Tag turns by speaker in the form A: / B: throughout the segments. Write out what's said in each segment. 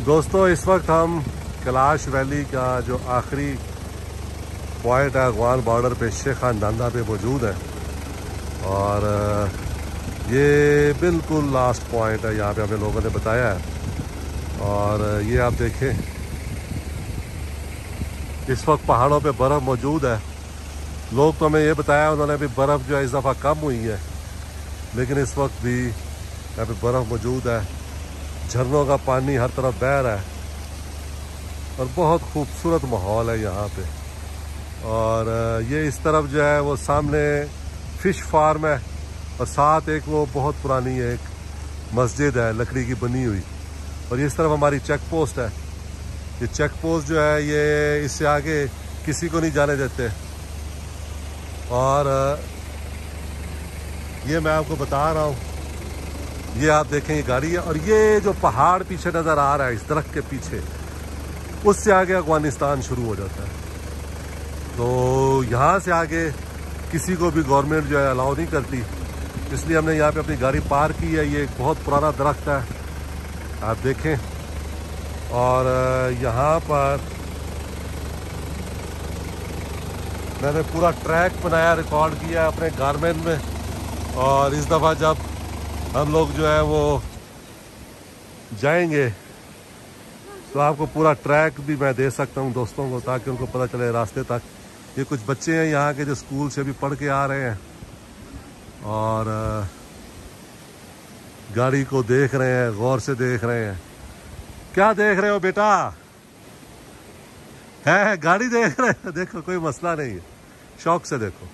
A: दोस्तों इस वक्त हम कैलाश वैली का जो आखिरी पॉइंट है अफगान बॉर्डर पे शेख खानदांदा पे मौजूद है और ये बिल्कुल लास्ट पॉइंट है, यहाँ पे हमें लोगों ने बताया है। और ये आप देखें इस वक्त पहाड़ों पे बर्फ़ मौजूद है। लोग तो हमें ये बताया उन्होंने भी बर्फ़ जो है इस दफ़ा कम हुई है, लेकिन इस वक्त भी यहाँ पे बर्फ़ मौजूद है। झरनों का पानी हर तरफ बह रहा है और बहुत खूबसूरत माहौल है यहाँ पे। और ये इस तरफ जो है वो सामने फ़िश फार्म है और साथ एक वो बहुत पुरानी एक मस्जिद है लकड़ी की बनी हुई। और ये इस तरफ हमारी चेक पोस्ट है। ये चेक पोस्ट जो है ये इससे आगे किसी को नहीं जाने देते। और ये मैं आपको बता रहा हूँ, ये आप देखें ये गाड़ी है और ये जो पहाड़ पीछे नज़र आ रहा है इस दरख्त के पीछे, उससे आगे अफगानिस्तान शुरू हो जाता है। तो यहाँ से आगे किसी को भी गवर्नमेंट जो है अलाउ नहीं करती, इसलिए हमने यहाँ पे अपनी गाड़ी पार्क की है। ये एक बहुत पुराना दरख्त है, आप देखें। और यहाँ पर मैंने पूरा ट्रैक बनाया, रिकॉर्ड किया अपने गारमेंट में। और इस दफ़ा जब हम लोग जो है वो जाएंगे तो आपको पूरा ट्रैक भी मैं दे सकता हूँ दोस्तों को, ताकि उनको पता चले रास्ते तक। ये कुछ बच्चे हैं यहाँ के जो स्कूल से भी पढ़ के आ रहे हैं और गाड़ी को देख रहे हैं, गौर से देख रहे हैं। क्या देख रहे हो बेटा? है गाड़ी देख रहे हैं? देखो कोई मसला नहीं है, शौक से देखो।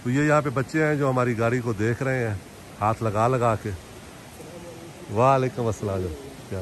A: तो ये यहाँ पे बच्चे हैं जो हमारी गाड़ी को देख रहे हैं हाथ लगा लगा के। वालेकुम अस्सलाम। क्या